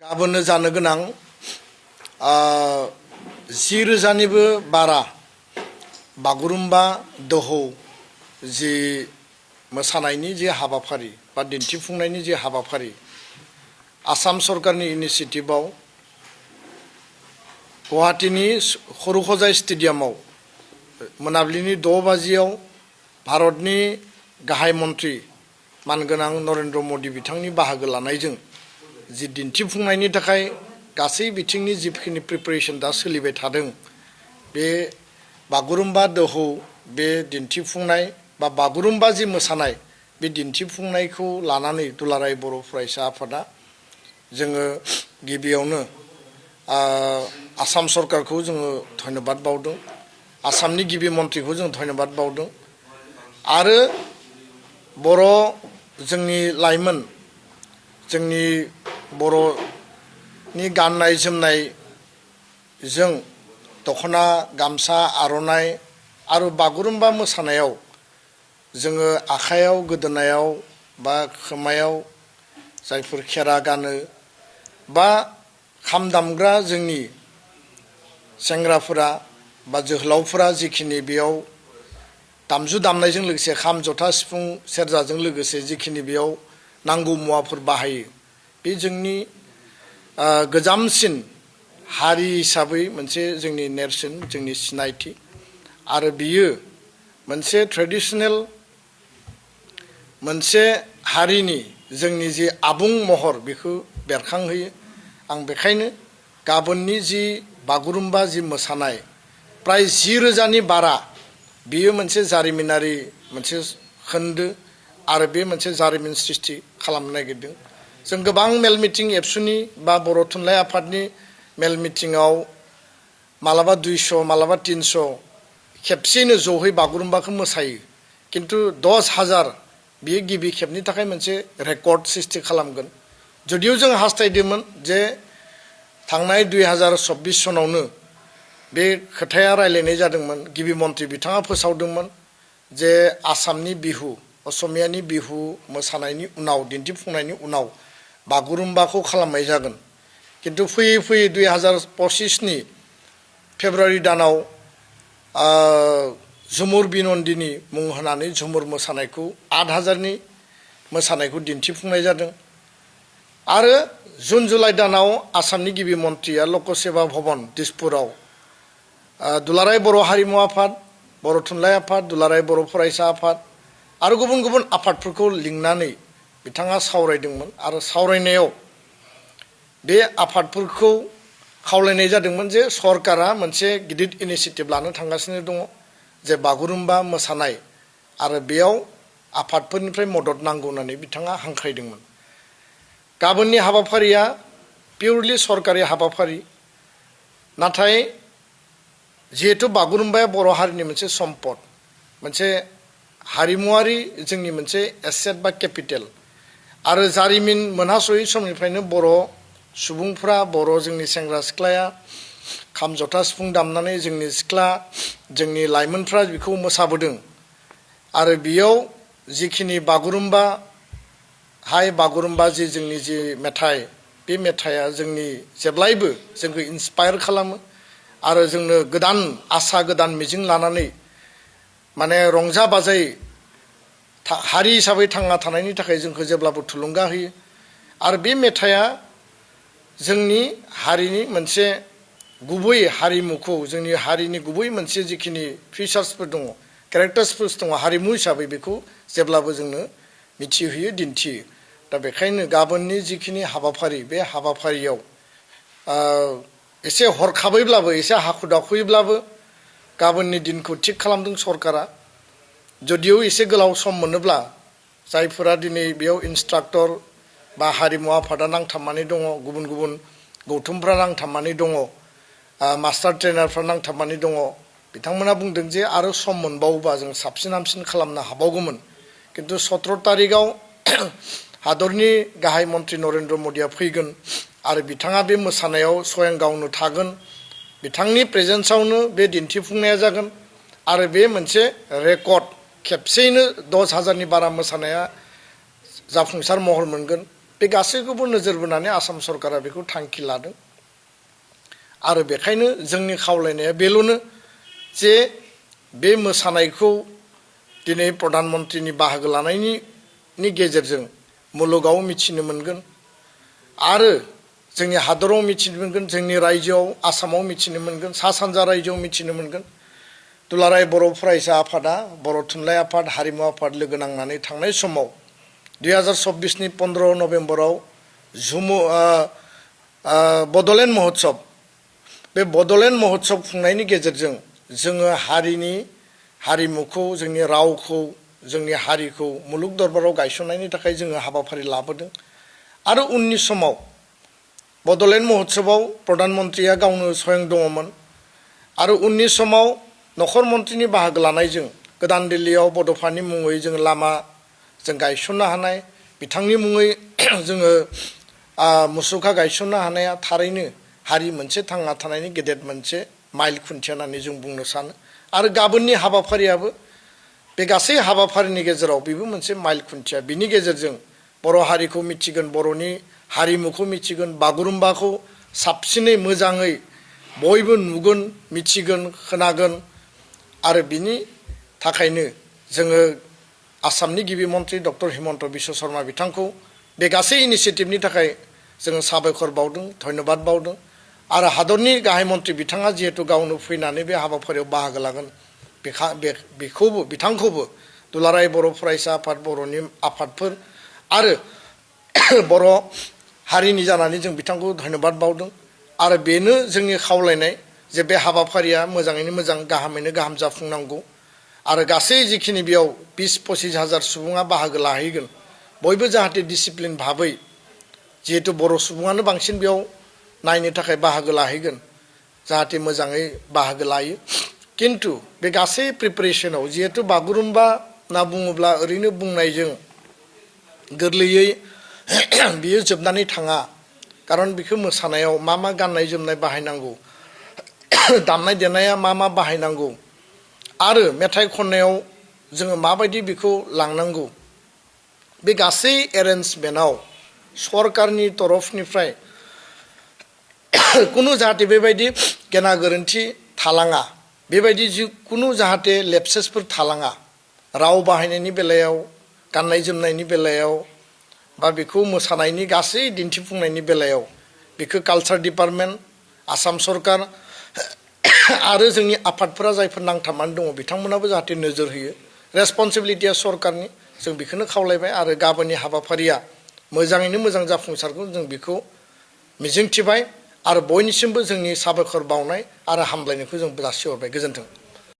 गाबोननो जानो गोनां 10,000निबो बारा बागुरुम्बा दोहौ जि मोसानायनि जि हाबाफारि बा दिन्थिफुंनायनि जि हाबाफारि आसाम सरकारनि इनिशिएटिभआव गुवाहाटीनि खरुखजाय स्टेडियामाव मोनाबिलिनि 6 बाजियाव भारतनि गाहाय मन्त्रि मानगोनां नरेन्द्र मदि बिथांनि बाहागो लानायजों जि दिन्थिफुंनायनि थाखाय गासै बिथिंनि जिखिनि प्रिपारेसन दा सोलिबाय थादों बे बागुरुम्बा दोहौ बे दिन्थिफुंनाय बा बागुरुम्बा जि मोसानाय बे दिन्थिफुंनायखौ लानानै दुलाराय बर' फरायसा आफादा जोङो गिबियावनो आसाम सरकारखौ जोङो धन्यबाद बावदों आसामनि गिबि मन्थ्रिखौ जों धन्यबाद बावदों आरो बर' जोंनि लाइमोन जोंनि बर'नि गाननाय जोमनायजों दख'ना गामसा आर'नाइ आरो बागुरुम्बा मोसानायाव जोङो आखायाव गोदोनायाव बा खोमायाव जायफोर खेरा गानो बा खाम दामग्रा जोंनि सेंग्राफोरा बा जोहोलावफोरा जिखिनि बेयाव दामजु दामनायजों लोगोसे खाम जथा सिफुं सेरजाजों लोगोसे जिखिनि बेयाव नांगौ मुवाफोर बाहायो बे जोंनि गोजामसिन हारि हिसाबै मोनसे जोंनि नेरसोन जोंनि सिनायथि आरो बियो मोनसे ट्रेडिशनेल मोनसे हारिनि जोंनि जि आबुं महर बेखौ बेरखांहोयो आं बेखायनो गाबोननि जि बागुरुम्बा जि मोसानाय प्राय 10,000नि बारा बियो मोनसे जारिमिनारि मोनसे खोन्दो आरो बे मोनसे जारिमिन सृष्टि खालामनो नागिरदों जों गोबां मेल मिटिं एबसुनि बा बर' थुनलाइ आफादनि मेल मिटिङाव मालाबा 200 मालाबा 300 खेबसेयैनो जहै बागुरुम्बाखौ मोसायो किन्तु 10,000 बियो गिबि खेबनि थाखाय मोनसे रेकर्ड सृष्टि खालामगोन जुदिও जों हास्थायदोंमोन जे थांनाय 2024 सनावनो बे खोथाया रायलायनाय जादोंमोन गिबि मन्थ्रि बिथाङा फोसावदोंमोन जे आसामनि बिहु असमियानि बिहु मोसानायनि उनाव दिन्थिफुंनायनि उनाव बागुरुम्बाखौ खालामनाय जागोन किन्तु फैयै फैयै 2025नि फेब्रुवारि दानाव झुमुर बिनन्दिनी मुं होनानै झुमुर मोसानायखौ 8,000नि मोसानायखौ दिन्थिफुंनाय जादों आरो जुन जुलाइ दानाव आसामनि गिबि मन्थ्रिया लक सेवा भवन दिसपुराव दुलाराय बर' हारिमु आफाद बर' थुनलाइ आफाद दुलाराय बर' फरायसा आफाद आरो गुबुन गुबुन आफादफोरखौ लिंनानै बिथाङा सावरायदोंमोन आरो सावरायनायाव बे आफादफोरखौ खावलायनाय जादोंमोन जे सरकारा मोनसे गिदिर इनिशिएटिभ लानो थांगासिनो दङ जे बागुरुम्बा मोसानाय आरो बेयाव आफादफोरनिफ्राय मदद नांगौ होननानै बिथाङा हांख्रायदोंमोन गाबोननि हाबाफारिया पिउरलि सरकारि हाबाफारि नाथाय जिहेतु बागुरुम्बाया बर' हारिनि मोनसे सम्पद मोनसे हारिमुवारि जोंनि मोनसे एसेट बा केपिटेल आरो जारिमिन मोनहासयै समनिफ्रायनो बर' सुबुंफ्रा बर' जोंनि सेंग्रा सिख्लाया खाम जथा सिफुं दामनानै जोंनि सिख्ला जोंनि लाइमोनफ्रा बेखौ मोसाबोदों आरो बेयाव जिखिनि बागुरुम्बा हाय बागुरुम्बा जि जोंनि जि मेथाइ बे मेथाइया जोंनि जेब्लायबो जोंखौ इन्सपायार खालामो आरो जोंनो गोदान आसा गोदान मिजिं लानानै माने रंजा बाजायै हारि हिसाबै थांना थानायनि थाखाय जोंखौ जेब्लाबो थुलुंगा होयो आरो बे मेथाइया जोंनि हारिनि मोनसे गुबै हारिमुखौ जोंनि हारिनि गुबै मोनसे जिखिनि फिचार्सफोर दङ केरेक्टार्सफोर दङ हारिमु हिसाबै बेखौ जेब्लाबो जोंनो मिथिहोयो दिन्थियो दा बेखायनो गाबोननि जिखिनि हाबाफारि बे हाबाफारियाव एसे हरखाबैब्लाबो एसे हाखु दाखुयैब्लाबो गाबोननि दिनखौ थिग खालामदों सरकारा जुदिও एसे गोलाव सम मोनोब्ला जायफोरा दिनै बेयाव इन्सट्राक्टर बा हारिमु आफादा नांथाबनानै दङ गुबुन गुबुन गौथुमफ्रा नांथाबनानै दङ मास्टार ट्रेनारफ्रा नांथाबनानै दङ बिथांमोना बुंदों जे आरो सम मोनबावोबा जों साबसिन हामसिन खालामनो हाबावगौमोन किन्तु 17 तारिखआव हादरनि गाहाय मन्त्रि नरेन्द्र मदिया फैगोन आरो बिथाङा बे मोसानायाव स्वयं गावनो थागोन बिथांनि प्रेजेन्सआवनो बे दिन्थिफुंनाया जागोन आरो बे मोनसे रेकर्ड खेबसेयैनो 10,000नि बारा मोसानाया जाफुंसार महर मोनगोन बे गासैखौबो नोजोर बोनानै आसाम सरकारा बेखौ थांखि लादों आरो बेखायनो जोंनि खावलायनाया बेल'नो जे बे मोसानायखौ दिनै प्रधान मन्त्रीनि बाहागो लानायनि गेजेरजों मुलुगाव मिथिनो मोनगोन आरो जोंनि हादराव मिथिनो मोनगोन जोंनि रायजोआव आसामाव मिथिनो मोनगोन सा सानजा रायजोआव मिथिनो मोनगोन दुलाराय बर' फरायसा आफादा बर' थुनलाइ आफाद हारिमु आफाद लोगो नांनानै थांनाय समाव 2024 नि 15 नभेम्बराव बड'लेण्ड महोत्सब बे बड'लेण्ड महोत्सब खुंनायनि गेजेरजों जोङो हारिनि हारिमुखौ जोंनि रावखौ जोंनि हारिखौ मुलुग दरबाराव गायसननायनि थाखाय जोङो हाबाफारि लाबोदों आरो उननि समाव बड'लेण्ड महोत्सबआव प्रधान मन्त्रीया गावनो स्वयं दङमोन आरो उननि समाव नखर मन्थ्रिनि बाहागो लानायजों गोदान दिल्लीयाव बड'फानि मुङै जों लामा जों गायसननो हानाय बिथांनि मुङै जोङो मुसुखा गायसननो हानाया थारैनो हारि मोनसे थांना थानायनि गेदेर मोनसे माइल खुन्थिया होननानै जों बुंनो सानो आरो गाबोननि हाबाफारियाबो बे गासै हाबाफारिनि गेजेराव बेबो मोनसे माइल खुन्थिया बिनि गेजेरजों बर' हारिखौ मिथिगोन बर'नि हारिमुखौ मिथिगोन बागुरुम्बाखौ साबसिनै मोजाङै बयबो नुगोन मिथिगोन खोनागोन आरो बिनि थाखायनो जोङो आसामनि गिबि मन्त्रि डक्टर हिमन्त बिश्व शर्मा बिथांखौ बे गासै इनिसियेटिभनि थाखाय जोङो साबायखर बावदों धन्यबाद बावदों आरो हादरनि गाहाय मन्त्रि बिथाङा जिहेतु गावनो फैनानै बे हाबाफारियाव बाहागो लागोन बेखौबो बिथांखौबो दुलाराय बर' फरायसा आफाद बर'नि आफादफोर आरो बर' हारिनि जानानै जों बिथांखौ धन्यबाद बावदों आरो बेनो जोंनि खावलायनाय जे बे हाबाफारिया मोजाङैनो मोजां गाहामैनो गाहाम जाफुंनांगौ आरो गासै जिखिनि बेयाव 20-25 हाजार सुबुङा बाहागो लाहैगोन बयबो जाहाथे डिसिप्लिन भाबै जिहेतु बर' सुबुङानो बांसिन बेयाव नायनो थाखाय बाहागो लाहैगोन जाहाथे मोजाङै बाहागो लायो किन्तु बे गासै प्रिपारेसनाव जिहेतु बागुरुम्बा होनना बुङोब्ला ओरैनो बुंनायजों गोरलैयै बियो जोबनानै थाङा खारन बेखौ मोसानायाव मा मा गाननाय जोमनाय बाहायनांगौ दामनाय देनाया मा बाहायनांगौ आरो मेथाइ खननायाव जोङो माबायदि बेखौ लांनांगौ बे गासै एरेन्जमेन्टआव सरकारनि तरफनिफ्राय कुनु जाहाथे बेबायदि गेना गोरोन्थि थालाङा बेबायदि जिखुनु जाहाथे लेप्सेसफोर थालाङा राव बाहायनायनि बेलायाव गाननाय जोमनायनि बेलायाव बा बेखौ मोसानायनि गासै दिन्थिफुंनायनि बेलायाव बेखौ कालचार डिपार्टमेन्ट आसाम सरकार आरो जोंनि आफादफोरा जायफोर नांथाबनानै दङ बिथांमोनाबो जाहाथे नोजोर होयो रेसपन्सिबिलिटिया सरकारनि जों बेखौनो खावलायबाय आरो गाबोननि हाबाफारिया मोजाङैनो मोजां जाफुंसारगोन जों बेखौ मिजिंथिबाय आरो बयनिसिमबो जोंनि साबायखर बावनाय आरो हामलायनायखौ जों जासिहरबाय गोजोन्थों।